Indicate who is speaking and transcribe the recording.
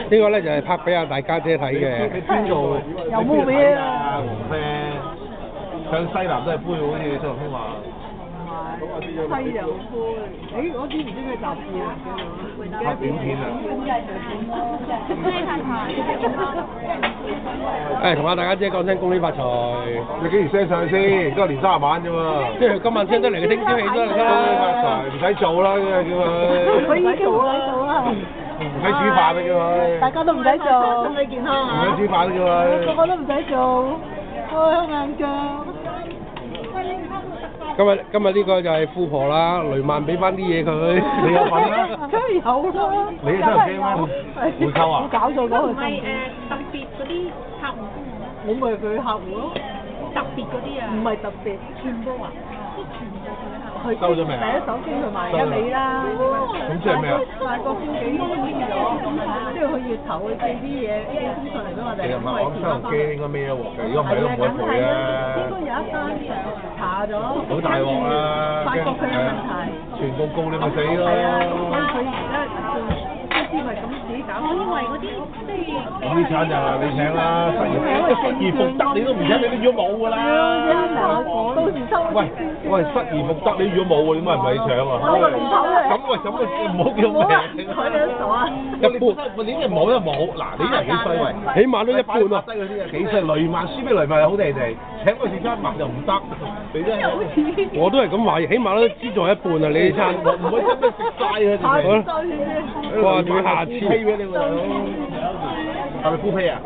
Speaker 1: 呢個咧就係拍俾阿大家姐睇嘅。
Speaker 2: 你邊度？
Speaker 3: 有冇咩啊？
Speaker 2: 黃啡向西南都係灰好似張學峰話。
Speaker 3: 西洋灰，我知唔知咩雜誌啊？
Speaker 2: 拍短片啊！
Speaker 1: 誒，同阿大家姐講聲恭喜發財。
Speaker 2: 你幾時 send 上去先？都係年30晚啫嘛。
Speaker 1: 即係今晚 send 得嚟嘅，聽朝起都嚟
Speaker 2: 恭喜發
Speaker 1: 啦。
Speaker 2: 財，唔使做啦，叫佢。
Speaker 3: 佢已經做啦。
Speaker 2: 唔使煮飯啦，叫佢。
Speaker 3: 大家都唔使做，身體健康
Speaker 2: 唔
Speaker 3: 啊！
Speaker 2: 使煮飯啦，叫佢。
Speaker 3: 個個都唔使做，開眼鏡。
Speaker 1: 今日呢個就係富婆啦，雷曼俾翻啲嘢佢。
Speaker 2: 你有份啦？
Speaker 3: 梗係有啦。
Speaker 2: 你真係驚咩？會溝啊？
Speaker 3: 搞錯咗佢。
Speaker 4: 唔係特別嗰啲客戶，
Speaker 3: 我咪佢客戶咯。
Speaker 4: 特別嗰啲啊。
Speaker 3: 唔係特別，全部啊。佢
Speaker 2: 收咗未啊？
Speaker 3: 第一手機佢賣一尾啦。
Speaker 2: 咁即係咩啊？
Speaker 3: 賣個經紀公司咗，即係佢月頭去寄啲嘢寄封信嚟俾我哋，
Speaker 2: 其實唔係，我諗收銀機應該孭咗鑊嘅，如果唔係都唔會賠啊。
Speaker 3: 應該有一單查咗。
Speaker 2: 好大鑊啊！
Speaker 3: 發覺佢有問題。
Speaker 2: 全部告你咪死咯！
Speaker 3: 係啊，所以佢而家公司咪咁自己搞。
Speaker 4: 我以為嗰啲即係。
Speaker 2: 咁啲產就你請啦，失而復得你都唔請，你都要冇㗎啦。
Speaker 3: 到時收。
Speaker 2: 喂，失而復得你如果冇喎，點解唔係你搶啊？咁喂，咁唔好叫命。
Speaker 3: 佢哋都傻啊！
Speaker 1: 一半，
Speaker 2: 喂，你啲冇就冇，嗱，你啲人幾衰喂，
Speaker 1: 起碼都一半喎。
Speaker 2: 低嗰啲啊幾衰，雷曼輸俾雷曼係好地地，請個時間萬就唔得，你真係。
Speaker 1: 我都係咁話，起碼都資助一半啊！你呢餐
Speaker 2: 唔會真係食晒佢哋。
Speaker 1: 哇！仲要下次。
Speaker 2: 係咪敷皮啊？